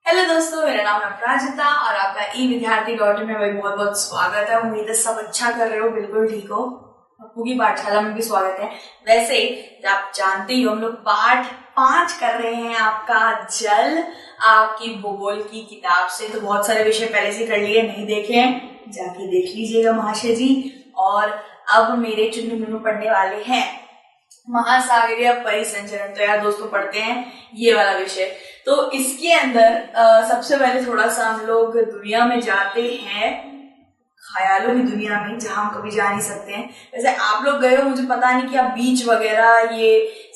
Hello दोस्तों, मेरा नाम है अपराजिता और आपका ई विद्यार्थी डॉट में भाई बहुत बहुत स्वागत है। उम्मीद है सब अच्छा कर रहे हो, बिल्कुल ठीक हो। पप्पू की पाठशाला में भी स्वागत है। वैसे आप जानते ही हो, हम लोग पाठ 5 कर रहे हैं आपका जल, आपकी भूगोल की किताब से। तो बहुत सारे विषय पहले से कर लिए, नहीं देखे हैं जाके देख लीजिएगा महाशय जी। और अब मेरे चुन्नू मुन्नू पढ़ने वाले हैं महासागरीय परिसंचरण। तो यार दोस्तों, पढ़ते हैं ये वाला विषय। तो इसके अंदर सबसे पहले थोड़ा सा हम लोग दुनिया में जाते हैं, ख्यालों की दुनिया में, जहां हम कभी जा नहीं सकते हैं। वैसे आप लोग गए हो, मुझे पता नहीं कि आप बीच वगैरह ये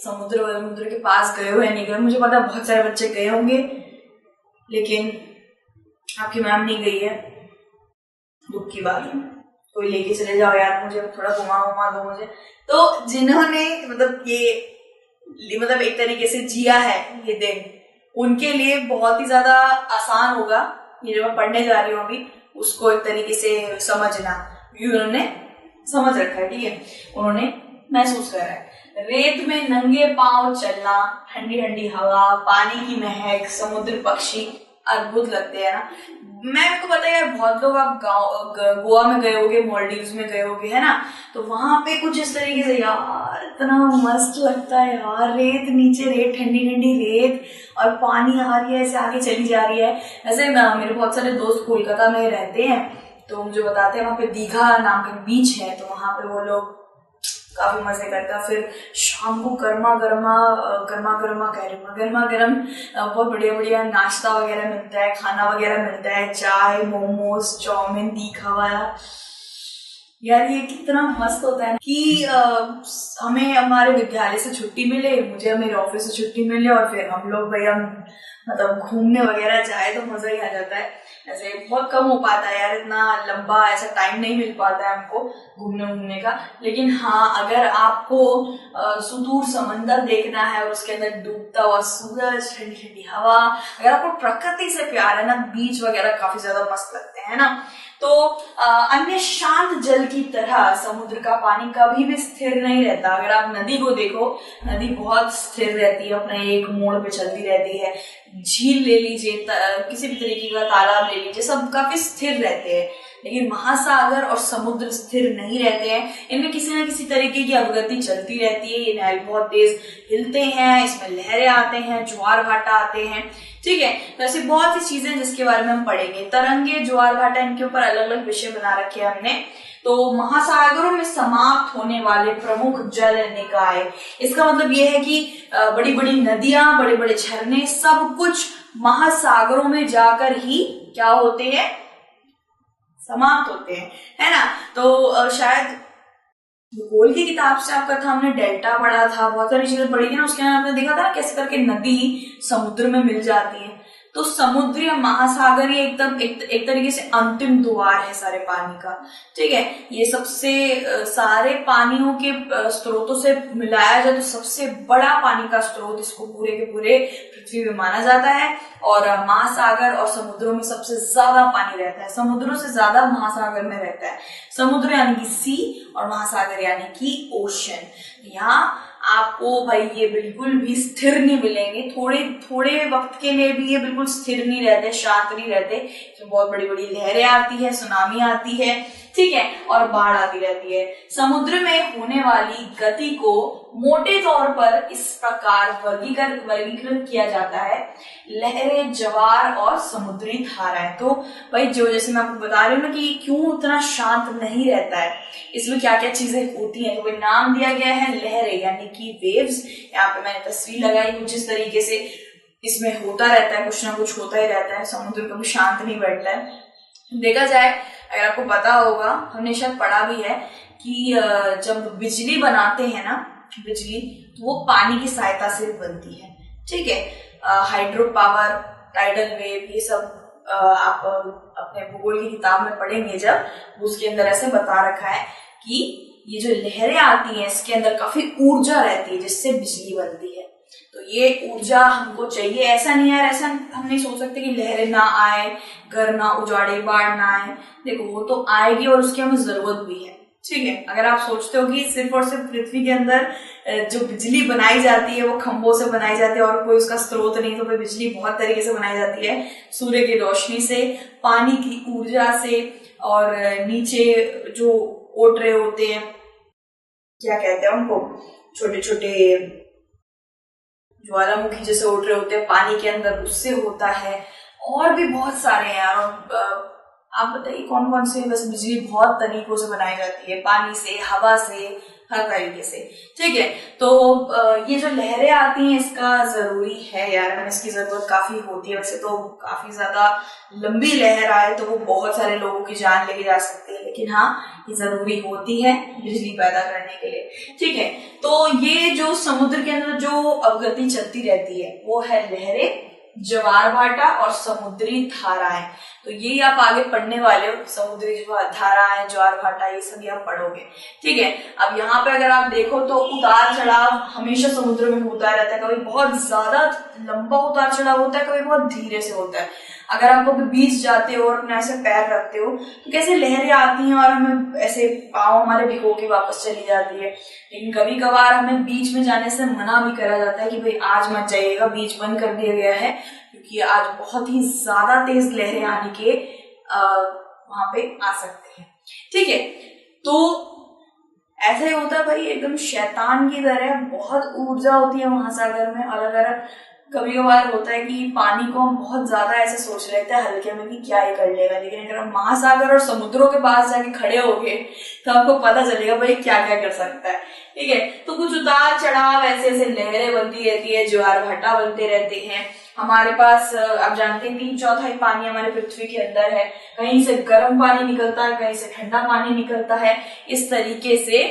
समुद्र के पास गए हो या नहीं गए। मुझे पता है बहुत सारे बच्चे गए होंगे, लेकिन आपकी मैम नहीं गई है। दुख की बात है। कोई लेके चले जाओ यार, मुझे थोड़ा घुमा दो मुझे। तो जिन्होंने मतलब एक तरीके से जिया है ये दिन, उनके लिए बहुत ही ज्यादा आसान होगा ये जो मैं पढ़ने जा रही हूँ अभी, उसको एक तरीके से समझना। उन्होंने समझ रखा है, ठीक है, उन्होंने महसूस करा है। रेत में नंगे पांव चलना, ठंडी ठंडी हवा, पानी की महक, समुद्र पक्षी अद्भुत लगते हैं ना। मैं को पता है यार, बहुत लोग आप गोवा में गए होगे, मालदीव्स में गए होगे, है ना। तो वहां पे कुछ इस तरीके से यार इतना मस्त लगता है यार। रेत नीचे, रेत ठंडी ठंडी रेत, और पानी आ रही है ऐसे आगे चली जा रही है। ऐसे मेरे बहुत सारे दोस्त कोलकाता में रहते हैं, तो मुझे बताते हैं वहां पे दीघा नाम का बीच है, तो वहां पे वो लोग काफी मजे करता है। फिर शाम को गर्मा गर्मा बहुत बढ़िया बढ़िया नाश्ता वगैरह मिलता है, खाना वगैरह मिलता है, चाय, मोमोज, चाउमीन, तीखा वाला। यार ये कितना मस्त होता है कि हमें हमारे विद्यालय से छुट्टी मिले, मुझे मेरे ऑफिस से छुट्टी मिले, और फिर हम लोग भैया मतलब घूमने वगैरह जाए तो मजा ही आ जाता है। ऐसे बहुत कम हो पाता है यार, इतना लंबा ऐसा टाइम नहीं मिल पाता है हमको घूमने का। लेकिन हाँ, अगर आपको सुदूर समंदर देखना है और उसके अंदर डूबता हुआ सूरज, ठंडी ठंडी हवा, अगर आपको प्रकृति से प्यार है ना, बीच वगैरह काफी ज्यादा मस्त लगते हैं ना। तो अन्य शांत जल की तरह समुद्र का पानी कभी भी स्थिर नहीं रहता। अगर आप नदी को देखो, नदी बहुत स्थिर रहती है, अपने एक मोड़ पे चलती रहती है। झील ले लीजिए, किसी भी तरीके का तालाब ले लीजिए, सब काफी स्थिर रहते हैं। लेकिन महासागर और समुद्र स्थिर नहीं रहते हैं, इनमें किसी न किसी तरीके की अवगति चलती रहती है। ये नहर बहुत तेज हिलते हैं, इसमें लहरें आते हैं, ज्वार भाटा आते हैं, ठीक है। तो ऐसी बहुत सी चीजें जिसके बारे में हम पढ़ेंगे। तरंगे, ज्वार भाटा, इनके ऊपर अलग अलग विषय बना रखे हैं हमने। तो महासागरों में समाप्त होने वाले प्रमुख जल निकाय, इसका मतलब यह है कि बड़ी बड़ी नदियां, बड़े बड़े झरने, सब कुछ महासागरों में जाकर ही क्या होते हैं, समाप्त होते हैं, है ना। तो शायद भूगोल की किताब से आपका था, हमने डेल्टा पढ़ा था, बहुत सारी चीजें पढ़ी थी ना, उसके अंदर आपने देखा था ना कैसे करके नदी समुद्र में मिल जाती है। तो समुद्र या महासागर ये एकदम एक तरीके से अंतिम द्वार है सारे पानी का, ठीक है। ये सबसे सारे पानियों के स्रोतों से मिलाया जाए तो सबसे बड़ा पानी का स्रोत इसको पूरे के पूरे पृथ्वी में माना जाता है। और महासागर और समुद्रों में सबसे ज्यादा पानी रहता है, समुद्रों से ज्यादा महासागर में रहता है। समुद्र यानी कि सी, और महासागर यानी कि ओशन। यहाँ आपको भाई ये बिल्कुल भी स्थिर नहीं मिलेंगे, थोड़े वक्त के लिए भी ये बिल्कुल स्थिर नहीं रहते, शांत नहीं रहते। इसमें बहुत बड़ी बड़ी लहरें आती है, सुनामी आती है, ठीक है, और बाढ़ आती रहती है। समुद्र में होने वाली गति को मोटे तौर पर इस प्रकार वर्गीकृत किया जाता है: लहरें, ज्वार और समुद्री धाराएं। तो भाई जो जैसे मैं आपको बता रही हूँ ना कि क्यों इतना शांत नहीं रहता है, इसमें क्या क्या चीजें होती हैं। तो भाई नाम दिया गया है लहरें यानी कि वेव्स। यहाँ पे मैंने तस्वीर लगाई कुछ इस तरीके से, इसमें होता रहता है, कुछ ना कुछ होता ही रहता है। समुद्र कभी शांत नहीं बैठता है। देखा जाए, अगर आपको पता होगा, हमने शायद पढ़ा भी है कि जब बिजली बनाते हैं ना, बिजली, तो वो पानी की सहायता से बनती है, ठीक है। हाइड्रो पावर, टाइडल वेव, ये सब आप अपने भूगोल की किताब में पढ़ेंगे जब, उसके अंदर ऐसे बता रखा है कि ये जो लहरें आती हैं इसके अंदर काफी ऊर्जा रहती है जिससे बिजली बनती है। तो ये ऊर्जा हमको चाहिए। ऐसा नहीं यार, ऐसा हम नहीं सोच सकते कि लहरें ना आए, घर ना उजाड़े, बाढ़ ना आए। देखो वो तो आएगी और उसकी हमें जरूरत भी है, ठीक है। अगर आप सोचते हो कि सिर्फ और सिर्फ पृथ्वी के अंदर जो बिजली बनाई जाती है वो खंभों से बनाई जाती है और कोई उसका स्रोत नहीं, तो फिर बिजली बहुत तरीके से बनाई जाती है, सूर्य की रोशनी से, पानी की ऊर्जा से, और नीचे जो ओटरे होते हैं, क्या कहते हैं उनको, छोटे छोटे ज्वालामुखी जैसे ओटरे होते हैं पानी के अंदर, उससे होता है। और भी बहुत सारे हैं यार। और आप बताइए कौन कौन से। बस बिजली बहुत तरीकों से बनाई जाती है, पानी से, हवा से, हर तरीके से। ठीक है। तो ये जो लहरें आती हैं इसका जरूरी है यार, हमें इसकी जरूरत काफी होती है। वैसे तो काफी ज्यादा लंबी लहर आए तो वो बहुत सारे लोगों की जान लेके जा सकती है, लेकिन हाँ ये जरूरी होती है बिजली पैदा करने के लिए। ठीक है। तो ये जो समुद्र के अंदर जो अवगति चलती रहती है वो है लहरें, ज्वार भाटा और समुद्री धाराएं। तो ये आप आगे पढ़ने वाले हो, समुद्री धाराएं, ज्वार भाटा, ये सब आप पढ़ोगे। ठीक है। अब यहाँ पे अगर आप देखो तो उतार चढ़ाव हमेशा समुद्र में होता रहता है। कभी बहुत ज्यादा लंबा उतार चढ़ाव होता है, कभी बहुत धीरे से होता है। अगर आप कभी बीच जाते हो और अपने ऐसे पैर रखते हो तो कैसे लहरें आती हैं और हमें ऐसे पाँव हमारे भिगो के वापस चली जाती है। लेकिन कभी कभार हमें बीच में जाने से मना भी करा जाता है कि भाई आज मत जाइएगा, बीच बंद कर दिया गया है, क्योंकि आज बहुत ही ज्यादा तेज लहरें आने के वहां पे आ सकते हैं। ठीक है। तो ऐसा ही होता है भाई, एकदम शैतान की तरह बहुत ऊर्जा होती है महासागर में। और अगर कभी कभार होता है कि पानी को हम बहुत ज्यादा ऐसे सोच लेते हैं हल्के में कि क्या ही कर लेगा, लेकिन अगर हम महासागर और समुद्रों के पास जाके खड़े होंगे तो आपको पता चलेगा भाई क्या क्या कर सकता है। ठीक है। तो कुछ उतार चढ़ाव, ऐसे ऐसे लहरें बनती रहती है, ज्वार भाटा बनते रहते हैं। हमारे पास आप जानते हैं 3/4 पानी हमारे पृथ्वी के अंदर है। कहीं से गर्म पानी निकलता है, कहीं से ठंडा पानी निकलता है। इस तरीके से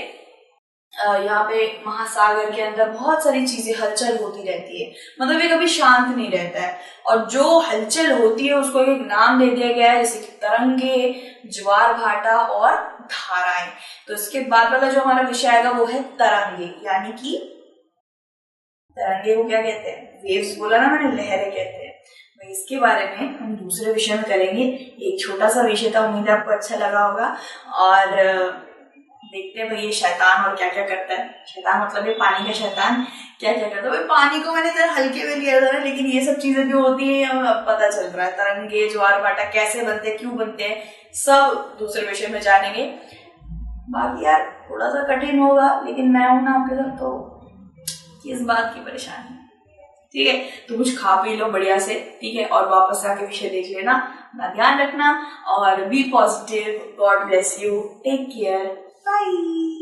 यहाँ पे महासागर के अंदर बहुत सारी चीजें हलचल होती रहती है, मतलब ये कभी शांत नहीं रहता है। और जो हलचल होती है उसको एक नाम दे दिया गया है, जैसे कि तरंगे, ज्वार भाटा और धाराएं। तो इसके बाद वाला जो हमारा विषय आएगा वो है तरंगे, यानी कि तरंगे को क्या कहते हैं, वेव्स बोला ना मैंने, लहरें कहते हैं। तो इसके बारे में हम दूसरे विषय में करेंगे। एक छोटा सा विषय था, उम्मीद है आपको अच्छा लगा होगा। और देखते हैं भाई ये शैतान और क्या क्या करता है। शैतान मतलब ये पानी का शैतान क्या क्या करता है। भाई पानी को मैंने जरा हल्के में लिया था, लेकिन ये सब चीजें जो होती है अब पता चल रहा है। तरंगे, ज्वार भाटा कैसे बनते हैं, क्यों बनते हैं, सब दूसरे विषय में जानेंगे। बाकी यार थोड़ा सा कठिन होगा, लेकिन मैं हूं ना आपके साथ, तो किस बात की परेशानी। ठीक है। तो कुछ खा पी लो बढ़िया से। ठीक है। और वापस आके विषय देख लेना। अपना ध्यान रखना और be positive. God bless you. Take care. Bye.